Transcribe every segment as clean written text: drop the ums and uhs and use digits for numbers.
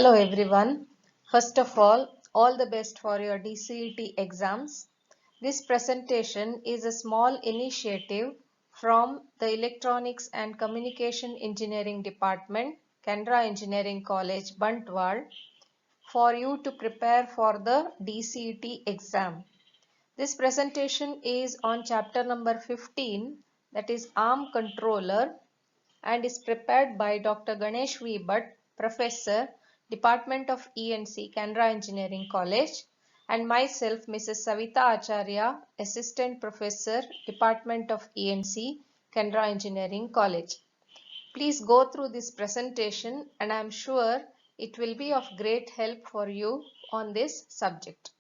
Hello everyone. First of all the best for your DCET exams. This presentation is a small initiative from the Electronics and Communication Engineering Department, Canara Engineering College, Bantwal, for you to prepare for the DCET exam. This presentation is on chapter number 15, that is ARM controller, and is prepared by Dr. Ganesh V. Bhatt, Professor, Department of E&C, Canara Engineering College, and myself, Mrs. Savita Acharya, Assistant Professor, Department of E&C, Canara Engineering College. Please go through this presentation and I am sure it will be of great help for you on this subject.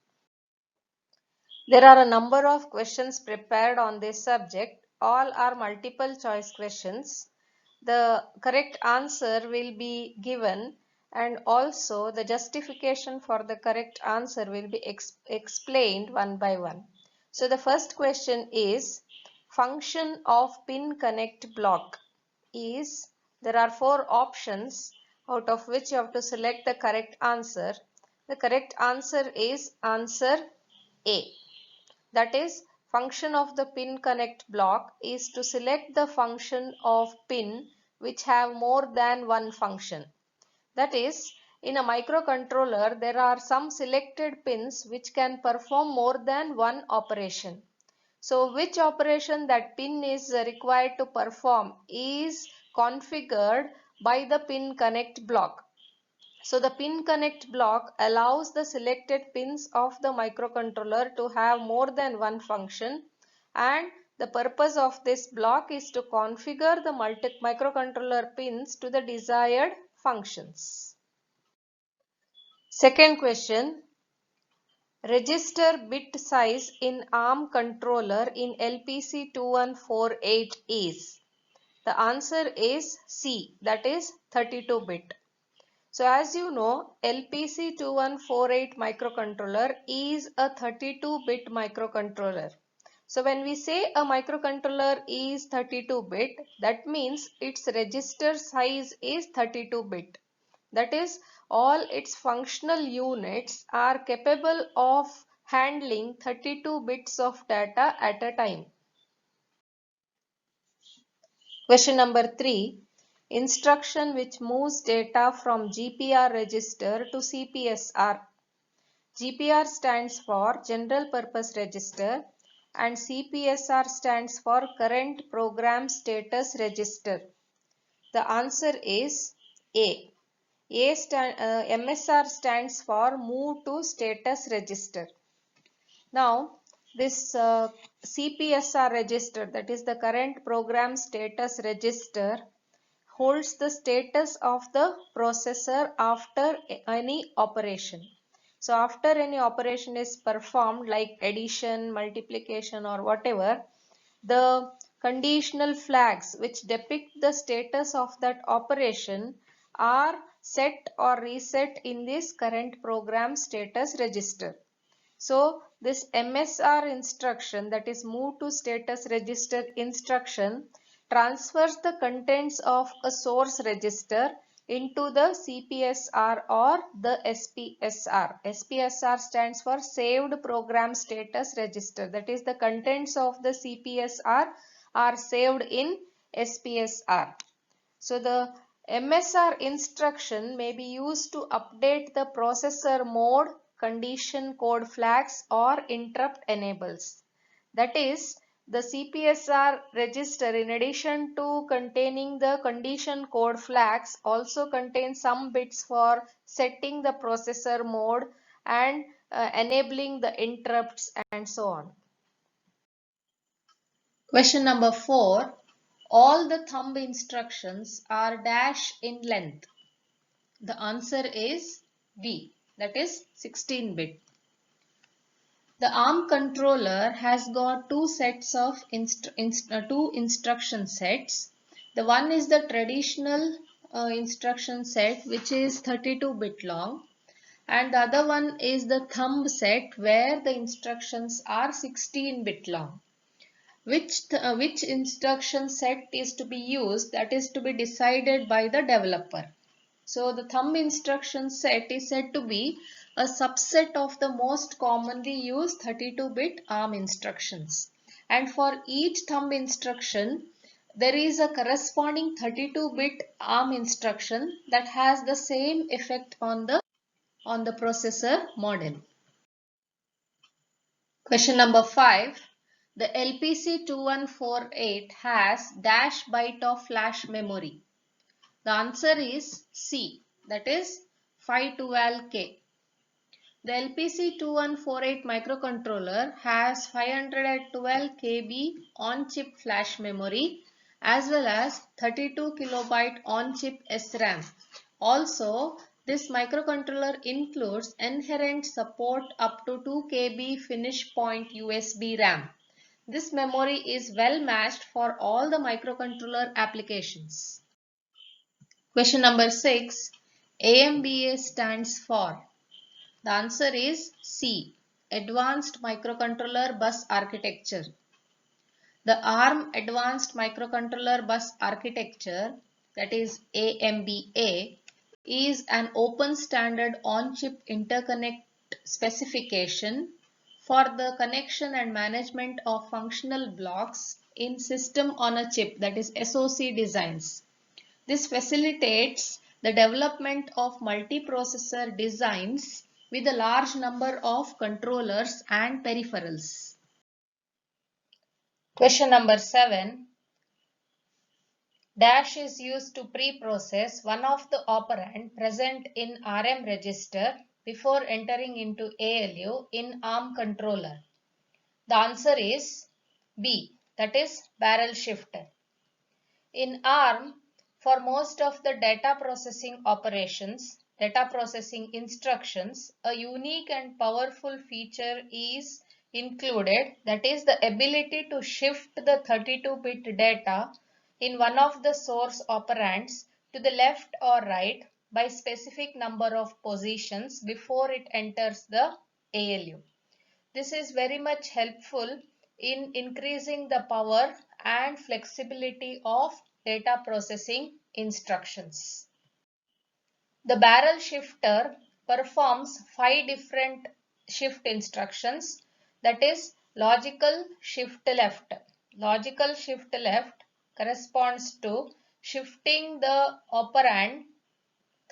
There are a number of questions prepared on this subject. All are multiple choice questions. The correct answer will be given and also the justification for the correct answer will be explained one by one. So the first question is, function of pin connect block is, there are four options out of which you have to select the correct answer. The correct answer is answer A. That is, function of the pin connect block is to select the function of pin which have more than one function. That is, in a microcontroller there are some selected pins which can perform more than one operation. So which operation that pin is required to perform is configured by the pin connect block. So the pin connect block allows the selected pins of the microcontroller to have more than one function, and the purpose of this block is to configure the microcontroller pins to the desired functions. Second question, register bit size in ARM controller in LPC 2148 is. The answer is C, that is 32 bit. So as you know, LPC 2148 microcontroller is a 32-bit microcontroller. So when we say a microcontroller is 32-bit, that means its register size is 32-bit. That is, all its functional units are capable of handling 32 bits of data at a time. Question number 3. Instruction which moves data from GPR register to CPSR. GPR stands for General Purpose Register and CPSR stands for Current Program Status Register. The answer is A. MSR stands for Move to Status Register. Now, this CPSR register, that is the Current Program Status Register, holds the status of the processor after any operation. So after any operation is performed like addition, multiplication or whatever, the conditional flags which depict the status of that operation are set or reset in this current program status register. So this MSR instruction, that is move to status register instruction, transfers the contents of a source register into the CPSR or the SPSR. SPSR stands for saved program status register. That is, the contents of the CPSR are saved in SPSR. So the MSR instruction may be used to update the processor mode, condition code flags or interrupt enables. That is, the CPSR register, in addition to containing the condition code flags, also contains some bits for setting the processor mode and enabling the interrupts and so on. Question number 4. All the thumb instructions are dash in length. The answer is B, that is 16-bit. The ARM controller has got two sets of two instruction sets. The one is the traditional instruction set, which is 32-bit long, and the other one is the thumb set where the instructions are 16-bit long. Which instruction set is to be used, that is to be decided by the developer. So the thumb instruction set is said to be a subset of the most commonly used 32-bit ARM instructions. And for each thumb instruction, there is a corresponding 32-bit ARM instruction that has the same effect on the processor model. Question number 5. The LPC2148 has dash byte of flash memory. The answer is C, that is 512K. The LPC2148 microcontroller has 512 KB on-chip flash memory as well as 32 kilobyte on-chip SRAM. Also, this microcontroller includes inherent support up to 2 KB finish point USB RAM. This memory is well matched for all the microcontroller applications. Question number 6. AMBA stands for. The answer is C. Advanced Microcontroller Bus Architecture. The ARM Advanced Microcontroller Bus Architecture, that is AMBA, is an open standard on-chip interconnect specification for the connection and management of functional blocks in system on a chip, that is SoC designs. This facilitates the development of multiprocessor designs with a large number of controllers and peripherals. Question number 7. Dash is used to pre-process one of the operand present in RM register before entering into ALU in ARM controller. The answer is B, that is barrel shifter. In ARM, for most of the data processing operations, data processing instructions, a unique and powerful feature is included, that is the ability to shift the 32-bit data in one of the source operands to the left or right by specific number of positions before it enters the ALU. This is very much helpful in increasing the power and flexibility of data processing instructions. The barrel shifter performs 5 different shift instructions, that is logical shift left. Logical shift left corresponds to shifting the operand,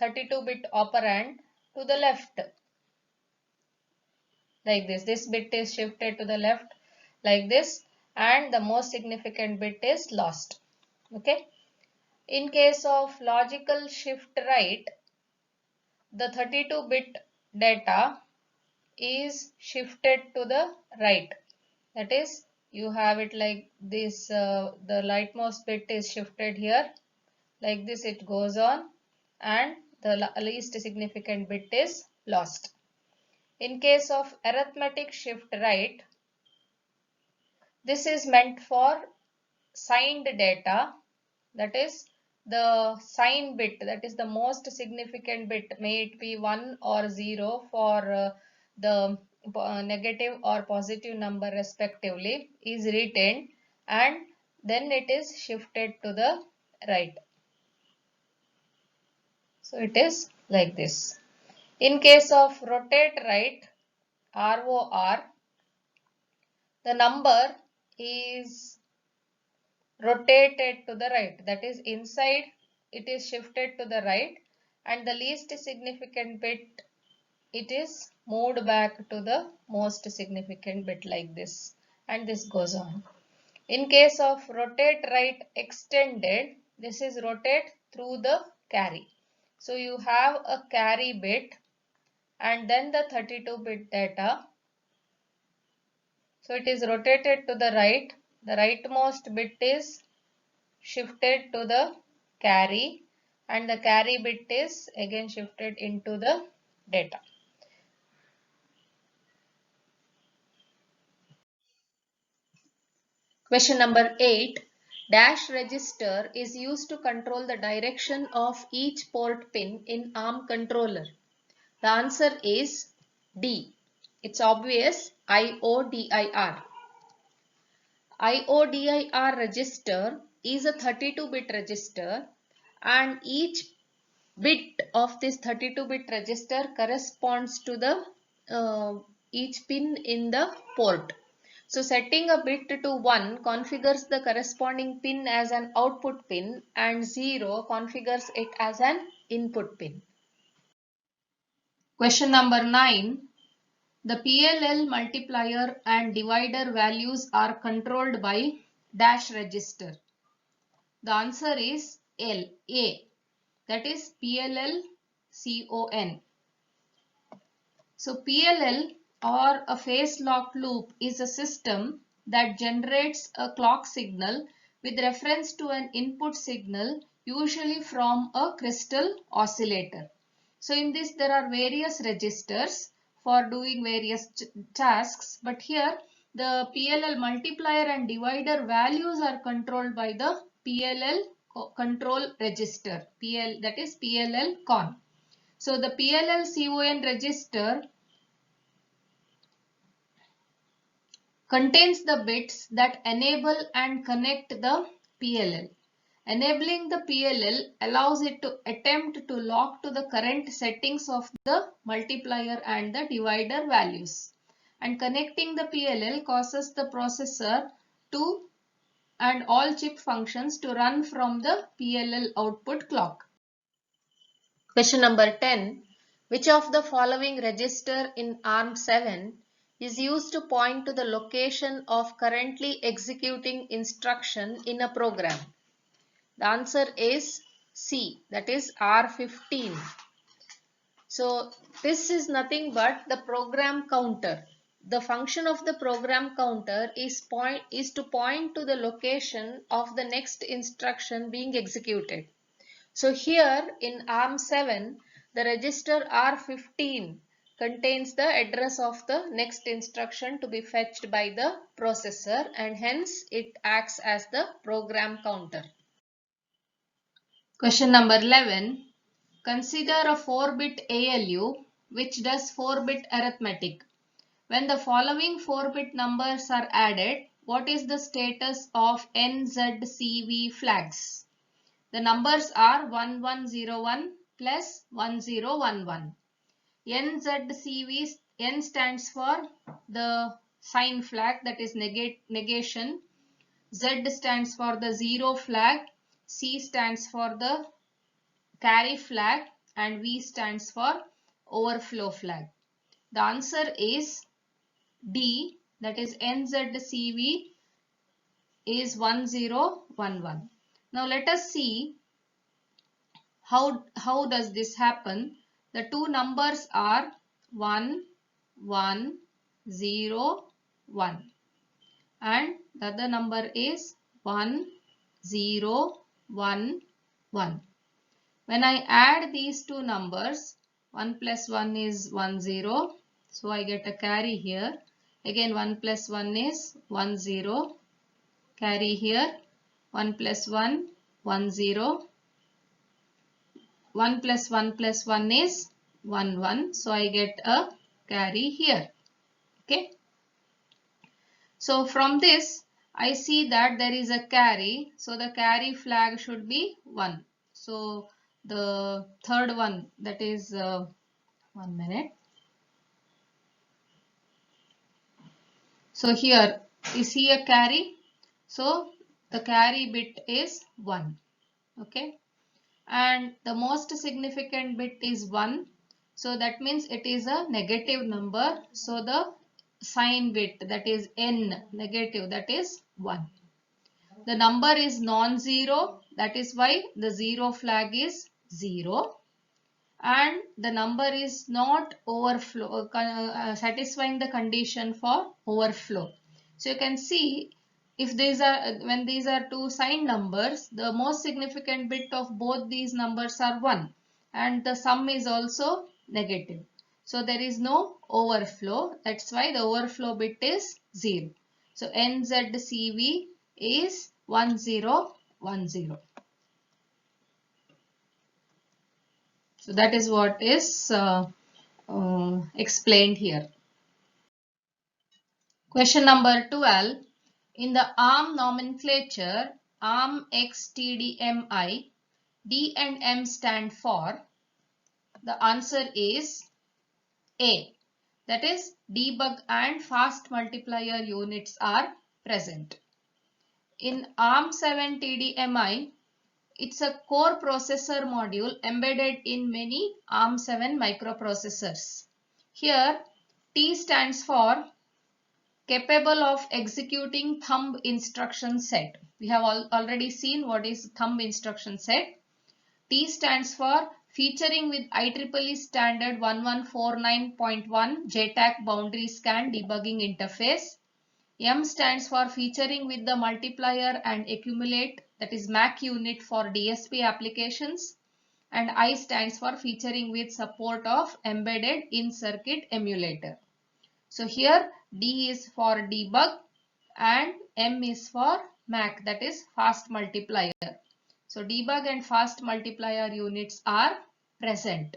32-bit operand, to the left. Like this bit is shifted to the left like this, and the most significant bit is lost. Okay. In case of logical shift right, the 32-bit data is shifted to the right. That is, you have it like this, the rightmost bit is shifted here. Like this it goes on, and the least significant bit is lost. In case of arithmetic shift right, this is meant for signed data, that is the sign bit, that is the most significant bit, may it be 1 or 0 for the negative or positive number respectively, is retained and then it is shifted to the right. So it is like this. In case of rotate right, ROR, the number is rotated to the right, that is inside it is shifted to the right, and the least significant bit it is moved back to the most significant bit like this, and this goes on. In case of rotate right extended, this is rotate through the carry. So you have a carry bit and then the 32-bit data. So it is rotated to the right. The rightmost bit is shifted to the carry and the carry bit is again shifted into the data. Question number 8. Dash register is used to control the direction of each port pin in ARM controller. The answer is D. It's obvious, IODIR. IODIR register is a 32-bit register and each bit of this 32-bit register corresponds to the each pin in the port. So setting a bit to 1 configures the corresponding pin as an output pin and 0 configures it as an input pin. Question number 9. The PLL multiplier and divider values are controlled by dash register. The answer is A, that is PLL CON. So PLL, or a phase lock loop, is a system that generates a clock signal with reference to an input signal, usually from a crystal oscillator. So in this there are various registers for doing various tasks, but here the PLL multiplier and divider values are controlled by the PLL control register, that is PLL con. So the PLL CON register contains the bits that enable and connect the PLL. Enabling the PLL allows it to attempt to lock to the current settings of the multiplier and the divider values. And connecting the PLL causes the processor to and all chip functions to run from the PLL output clock. Question number 10. Which of the following register in ARM7 is used to point to the location of currently executing instruction in a program? The answer is C, that is R15. So this is nothing but the program counter. The function of the program counter is to point to the location of the next instruction being executed. So here in ARM7, the register R15 contains the address of the next instruction to be fetched by the processor, and hence it acts as the program counter. Question number 11. Consider a 4-bit ALU which does 4-bit arithmetic. When the following 4-bit numbers are added, what is the status of NZCV flags? The numbers are 1101 plus 1011. NZCV, N stands for the sign flag, that is negation. Z stands for the zero flag. C stands for the carry flag, and V stands for overflow flag. The answer is D, that is NZCV is 1011. Now let us see how does this happen. The two numbers are 1, 1, 0, 1, and the other number is 1, 0, 1, 1. When I add these two numbers, 1 plus 1 is 1, 0. So I get a carry here. Again 1 plus 1 is 1, 0. Carry here. 1 plus 1, 1, 0. 1 plus 1 plus 1 is 1, 1. So I get a carry here. Okay. So from this, I see that there is a carry. So the carry flag should be 1. So the third one, that is 1 minute. So here, you see a carry. So the carry bit is 1. Okay. And the most significant bit is 1. So that means it is a negative number. So the sign bit, that is N, negative, that is 1. The number is non-zero, that is why the 0 flag is 0. And the number is not overflow, satisfying the condition for overflow. So you can see, if these are, when these are two signed numbers, the most significant bit of both these numbers are 1, and the sum is also negative. So there is no overflow. That's why the overflow bit is 0. So NZCV is 1010. So that is what is explained here. Question number 12. In the ARM nomenclature, ARM XTDMI, D and M stand for? The answer is A. That is, debug and fast multiplier units are present. In ARM7 TDMI, it's a core processor module embedded in many ARM7 microprocessors. Here, T stands for capable of executing thumb instruction set. We have already seen what is thumb instruction set. T stands for featuring with IEEE standard 1149.1 JTAG boundary scan debugging interface. M stands for featuring with the multiplier and accumulate, that is MAC unit for DSP applications. And I stands for featuring with support of embedded in-circuit emulator. So here D is for debug and M is for MAC, that is fast multiplier. So debug and fast multiplier units are present.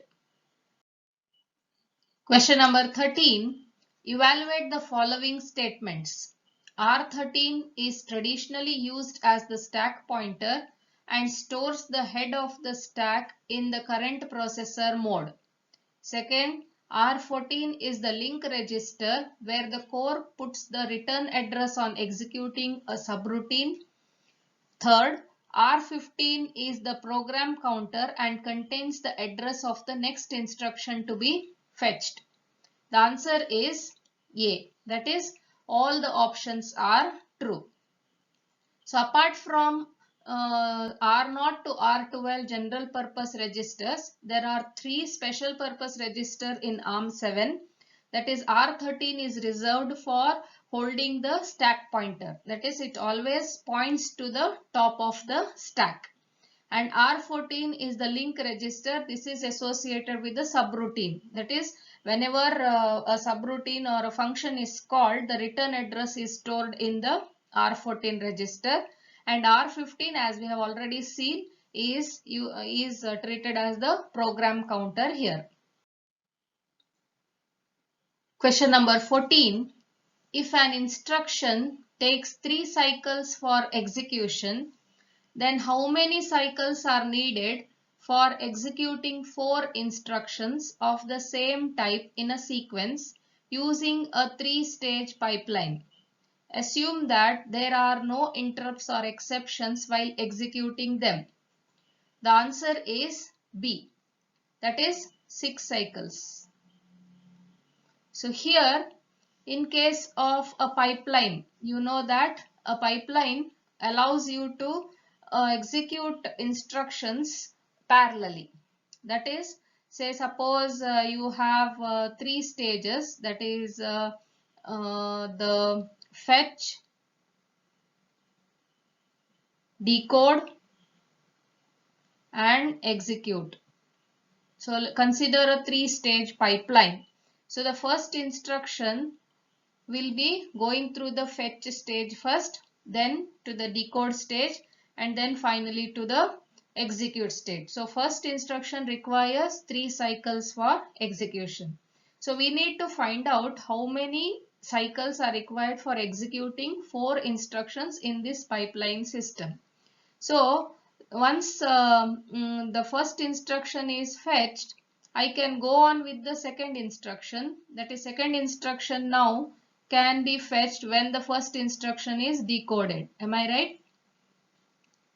Question number 13. Evaluate the following statements. R13 is traditionally used as the stack pointer and stores the head of the stack in the current processor mode. Second, R14 is the link register where the core puts the return address on executing a subroutine. Third, R15 is the program counter and contains the address of the next instruction to be fetched. The answer is A. That is, all the options are true. So apart from R0 to R12 general purpose registers, there are 3 special purpose registers in ARM7. That is, R13 is reserved for holding the stack pointer. That is, it always points to the top of the stack. And R14 is the link register. This is associated with the subroutine. That is, whenever a subroutine or a function is called, the return address is stored in the R14 register. And R15, as we have already seen, is treated as the program counter here. Question number 14. If an instruction takes 3 cycles for execution, then how many cycles are needed for executing 4 instructions of the same type in a sequence using a 3-stage pipeline? Assume that there are no interrupts or exceptions while executing them. The answer is B. That is 6 cycles. So here, in case of a pipeline, you know that a pipeline allows you to execute instructions parallelly. That is, say suppose you have 3 stages, that is the fetch, decode and execute. So consider a 3-stage pipeline. So the first instruction will be going through the fetch stage first, then to the decode stage, and then finally to the execute stage. So first instruction requires 3 cycles for execution. So we need to find out how many cycles are required for executing 4 instructions in this pipeline system. So once the first instruction is fetched, I can go on with the second instruction. That is, second instruction now can be fetched when the first instruction is decoded. Am I right?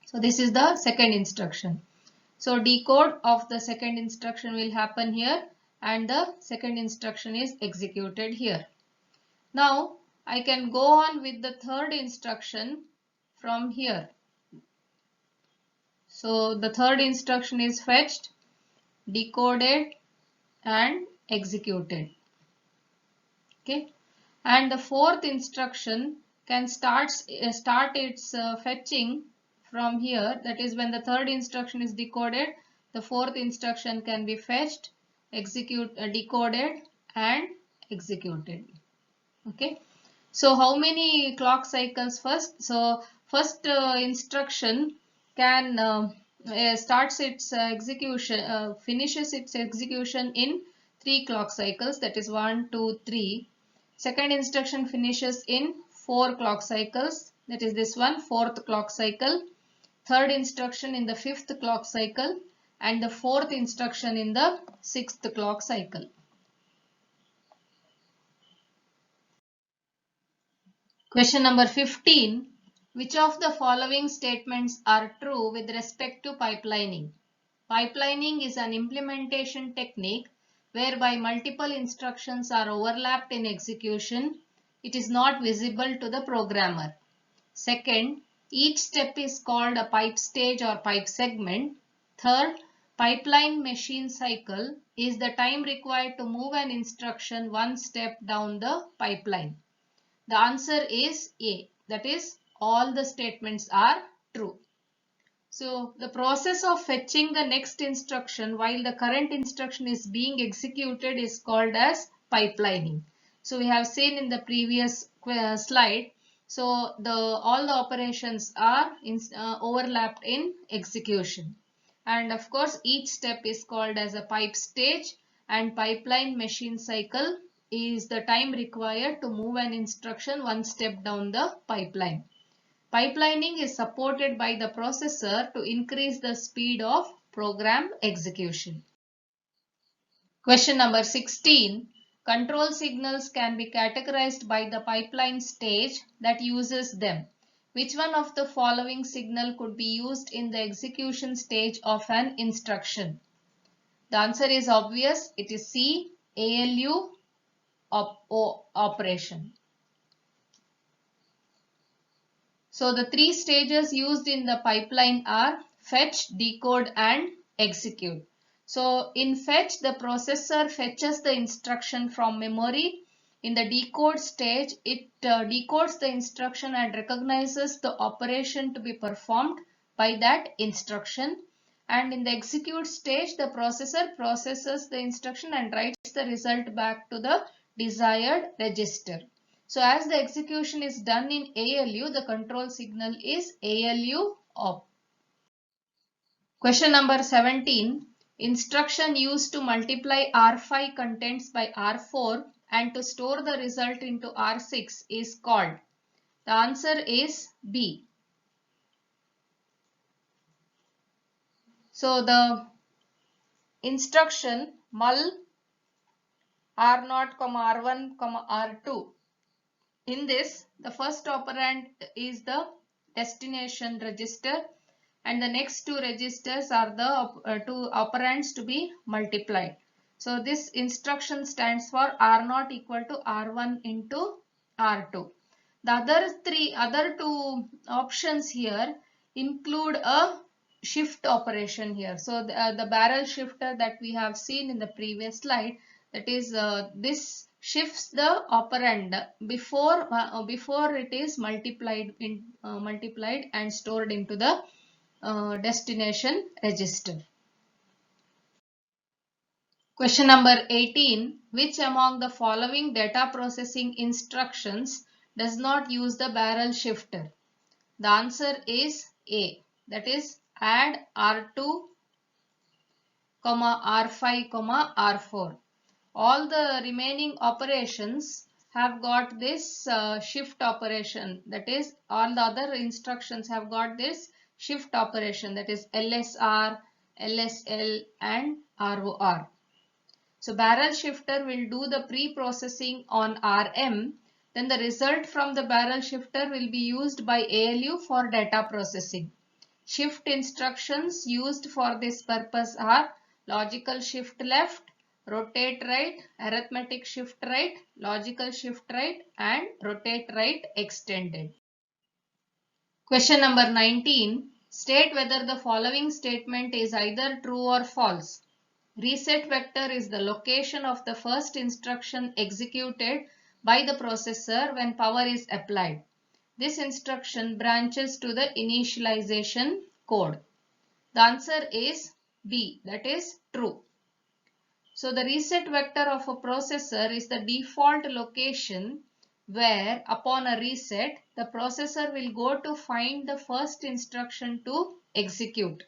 So this is the second instruction. So decode of the second instruction will happen here and the second instruction is executed here. Now I can go on with the third instruction from here. So the third instruction is fetched, decoded and executed. Okay. And the fourth instruction can start its fetching from here. That is, when the third instruction is decoded, the fourth instruction can be fetched, decoded and executed. Okay. So how many clock cycles first? So first instruction can starts its execution, finishes its execution in 3 clock cycles. That is 1, 2, 3. Second instruction finishes in 4 clock cycles. That is this one, 4th clock cycle. third instruction in the 5th clock cycle, and the 4th instruction in the 6th clock cycle. Question number 15. Which of the following statements are true with respect to pipelining? Pipelining is an implementation technique whereby multiple instructions are overlapped in execution. It is not visible to the programmer. Second, each step is called a pipe stage or pipe segment. Third, pipeline machine cycle is the time required to move an instruction one step down the pipeline. The answer is A. That is, all the statements are true. So the process of fetching the next instruction while the current instruction is being executed is called as pipelining. So we have seen in the previous slide. So all the operations are overlapped in execution. And of course each step is called as a pipe stage, and pipeline machine cycle is the time required to move an instruction one step down the pipeline. Pipelining is supported by the processor to increase the speed of program execution. Question number 16. Control signals can be categorized by the pipeline stage that uses them. Which one of the following signal could be used in the execution stage of an instruction? The answer is obvious. It is C, ALU operation. So the three stages used in the pipeline are fetch, decode and execute. So in fetch, the processor fetches the instruction from memory. In the decode stage, it decodes the instruction and recognizes the operation to be performed by that instruction. And in the execute stage, the processor processes the instruction and writes the result back to the desired register. So as the execution is done in ALU, the control signal is ALU op. Question number 17. Instruction used to multiply R5 contents by R4 and to store the result into R6 is called. The answer is B. So the instruction mul R0, R1, R2. In this, the first operand is the destination register and the next two registers are the two operands to be multiplied. So this instruction stands for R0 equal to R1 into R2. The other two options here include a shift operation here. So the barrel shifter that we have seen in the previous slide, that is this shifts the operand before it is multiplied and stored into the destination register. Question number 18. Which among the following data processing instructions does not use the barrel shifter? The answer is A. That is add R2, R5, R4. All the remaining operations have got this shift operation. That is, all the other instructions have got this shift operation, that is LSR, LSL and ROR. So barrel shifter will do the pre-processing on RM. Then the result from the barrel shifter will be used by ALU for data processing. Shift instructions used for this purpose are logical shift left, rotate right, arithmetic shift right, logical shift right and rotate right extended. Question number 19. State whether the following statement is either true or false. Reset vector is the location of the first instruction executed by the processor when power is applied. This instruction branches to the initialization code. The answer is B, that is true. So the reset vector of a processor is the default location where upon a reset, the processor will go to find the first instruction to execute.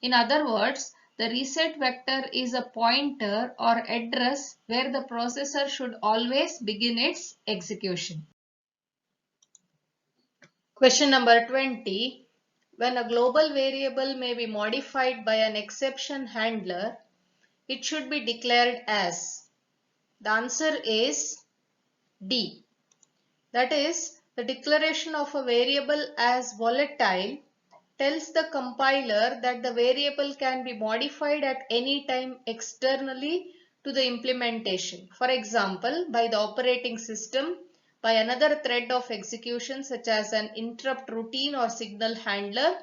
In other words, the reset vector is a pointer or address where the processor should always begin its execution. Question number 20. when a global variable may be modified by an exception handler, it should be declared as? The answer is D. That is, the declaration of a variable as volatile tells the compiler that the variable can be modified at any time externally to the implementation. For example, by the operating system, by another thread of execution such as an interrupt routine or signal handler,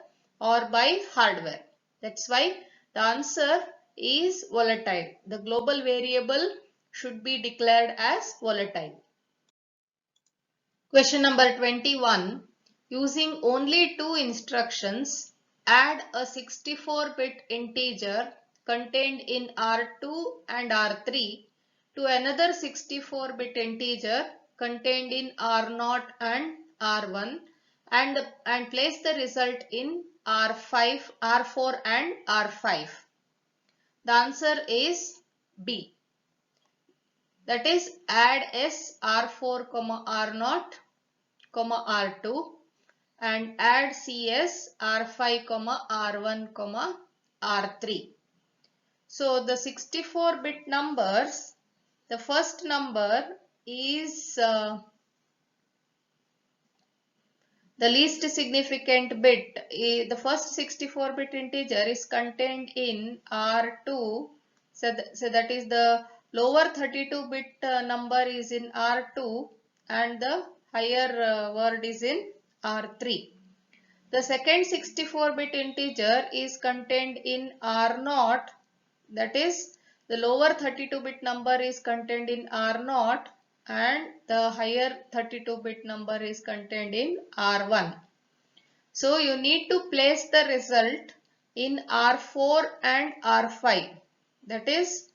or by hardware. That's why the answer is volatile. The global variable should be declared as volatile. Question number 21. Using only two instructions, add a 64-bit integer contained in R2 and R3 to another 64-bit integer contained in R0 and R1 and place the result in R5, R4 and R5. The answer is B. That is, add S R4, R0, R2 and add CS R5, R1, R3. So the 64-bit numbers, the first number is the least significant bit. The first 64-bit integer is contained in R2. So that is the lower 32-bit number is in R2 and the higher word is in R3. The second 64-bit integer is contained in R0. That is, the lower 32-bit number is contained in R0 and the higher 32-bit number is contained in R1. So you need to place the result in R4 and R5. That is,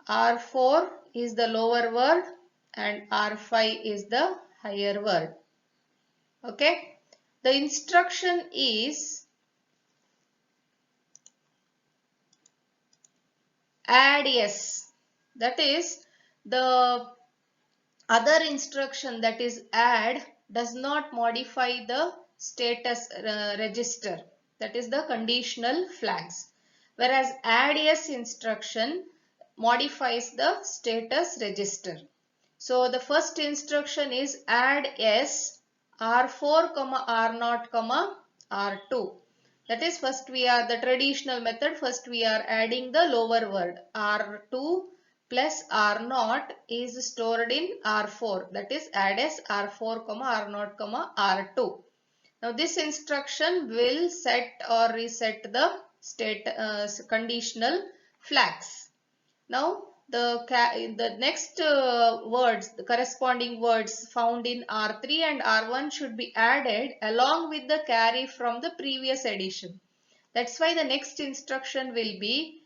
R4 is the lower word and R5 is the higher word. Okay. The instruction is add S. That is, the other instruction, that is add, does not modify the status register. That is the conditional flags. Whereas add S instruction modifies the status register. So the first instruction is add S R4, R0, R2. That is, first we are the traditional method. First we are adding the lower word. R2 plus R0 is stored in R4. That is, add S R4, R0, R2. Now this instruction will set or reset the state conditional flags. Now the next words, the corresponding words found in R3 and R1 should be added along with the carry from the previous addition. That's why the next instruction will be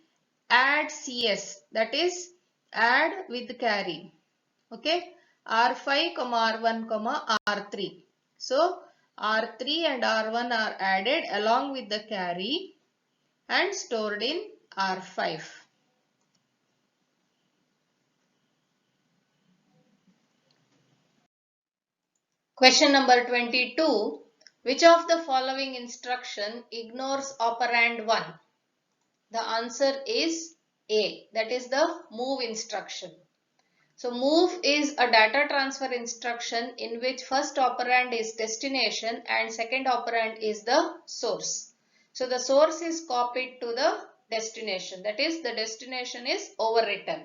add CS, that is add with carry. Okay, R5, R1, R3. So R3 and R1 are added along with the carry and stored in R5. Question number 22. Which of the following instruction ignores operand 1? The answer is A. That is the move instruction. So move is a data transfer instruction in which first operand is destination and second operand is the source. So the source is copied to the destination. That is, the destination is overwritten.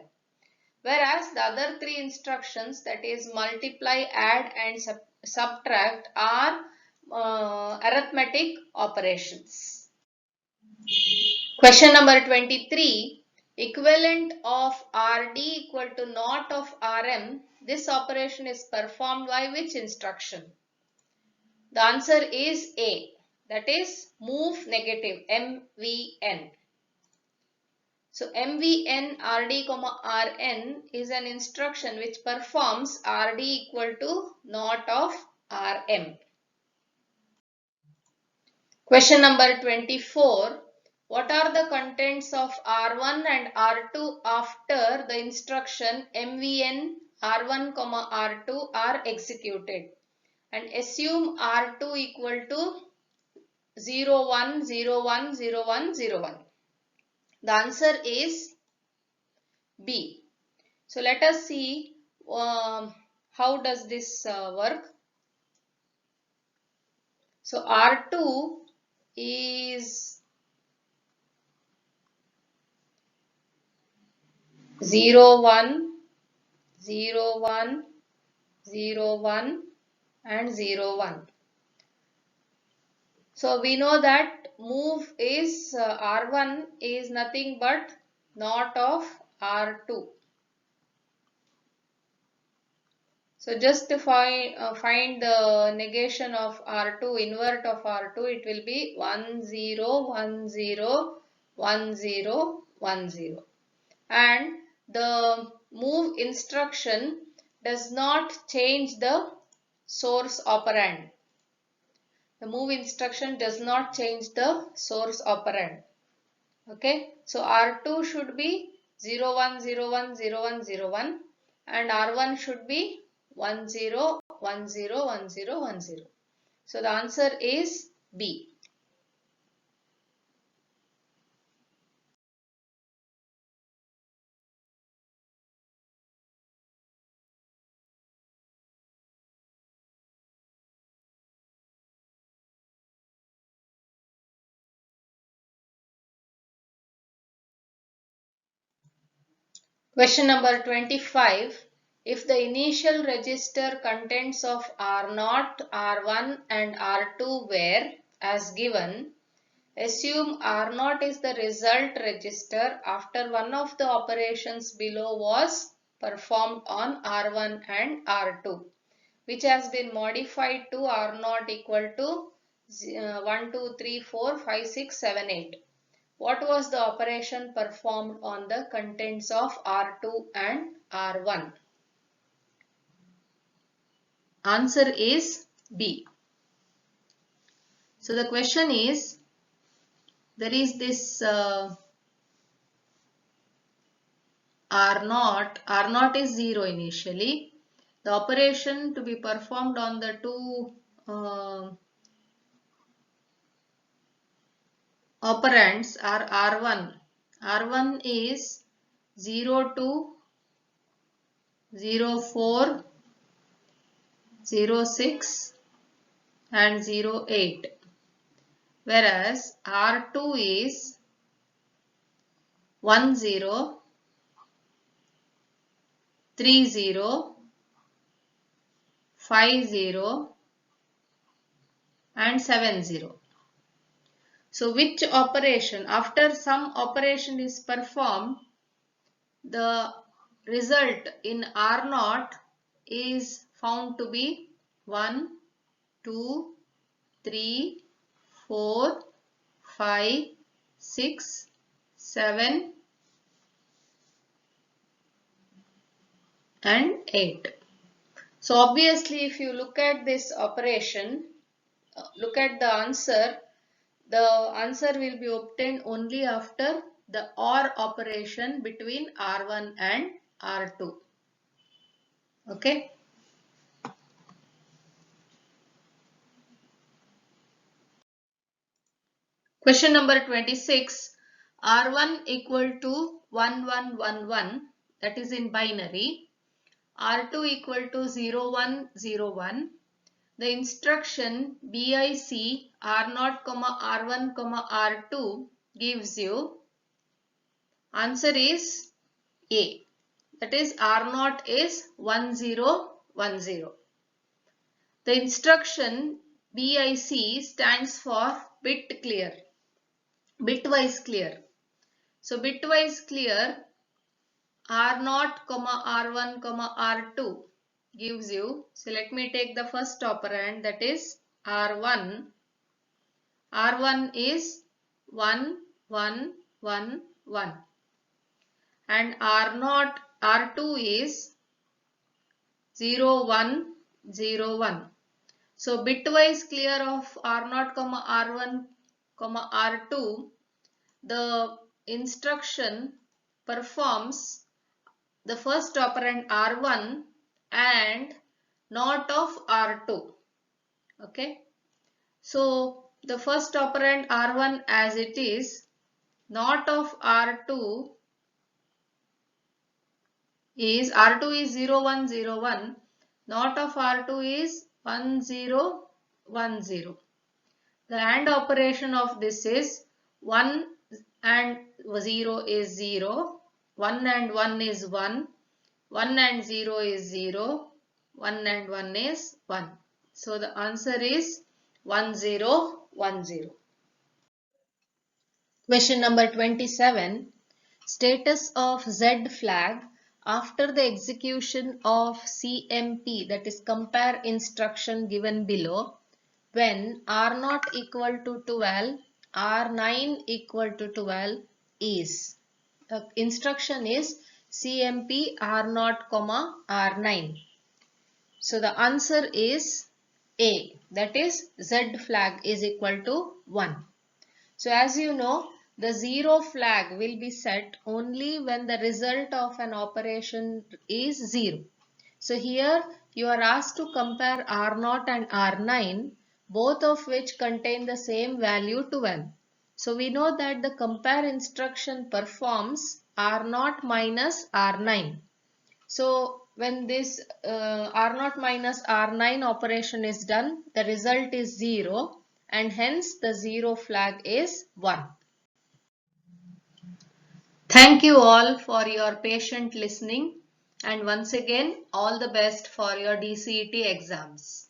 Whereas the other three instructions, that is multiply, add and subtract, are arithmetic operations. Question number 23. Equivalent of RD equal to naught of RM. This operation is performed by which instruction? The answer is A. That is move negative, MVN. So MVN RD, Rn is an instruction which performs RD equal to naught of Rm. Question number 24. What are the contents of R1 and R2 after the instruction MVN R1, R2 are executed? And assume R2 equal to 0 1 0 1 0 1 0 1. The answer is B. So let us see how does this work. So R2 is 0 1 0 1 0 1 and 0 1. So we know that move is R1 is nothing but not of R2. So just to find the negation of R2, invert of R2, it will be 1 0 1 0 1 0 1 0. And the move instruction does not change the source operand. The move instruction does not change the source operand. Okay, so R2 should be 0 1 0 1 0 1 0 1 and R1 should be 1 0 1 0 1 0 1 0. So the answer is B. Question number 25. If the initial register contents of R0, R1 and R2 were as given, assume R0 is the result register after one of the operations below was performed on R1 and R2, which has been modified to R0 equal to 1, 2, 3, 4, 5, 6, 7, 8. What was the operation performed on the contents of R2 and R1? Answer is B. So the question is, there is this R0 is 0 initially. The operation to be performed on the two operands are R1. R1 is 0 2, 0 4, 0 6 and 0 8. Whereas R2 is 1 0, 3 0, 5 0 and 7 0. So which operation, after some operation is performed, the result in R0 is found to be 1, 2, 3, 4, 5, 6, 7 and 8. So obviously if you look at this operation, look at the answer will be obtained only after the OR operation between R1 and R2. Okay. Question number 26. R1 equal to 1 1 1 1, that is in binary. R2 equal to 0 1 0 1. The instruction BIC R0, R1, R2 gives you, answer is A. That is R0 is 1 0 1 0. The instruction BIC stands for bit clear, bitwise clear. So bitwise clear R0, R1, R2 gives you, so let me take the first operand, that is R1. R1 is 1 1 1 1 and R0, R2 is 0 1 0 1. So bitwise clear of R0, R1, R2, the instruction performs the first operand R1 and not of R2. Okay. So the first operand R1 as it is, not of R2 is 0 1 0 1, not of R2 is 1 0 1 0. The AND operation of this is 1 and 0 is 0, 1 and 1 is 1, 1 and 0 is 0, 1 and 1 is 1. So the answer is 1 0 1 0. Question number 27. Status of Z flag after the execution of CMP, that is compare instruction given below, when R0 equal to 12, R9 equal to 12 is. The instruction is CMP R0, R9. So the answer is A, that is Z flag is equal to 1. So as you know, the 0 flag will be set only when the result of an operation is 0. So here you are asked to compare R0 and R9, both of which contain the same value 12. So we know that the compare instruction performs R0 minus R9. So when this R0 minus R9 operation is done, the result is 0 and hence the 0 flag is 1. Thank you all for your patient listening, and once again all the best for your DCET exams.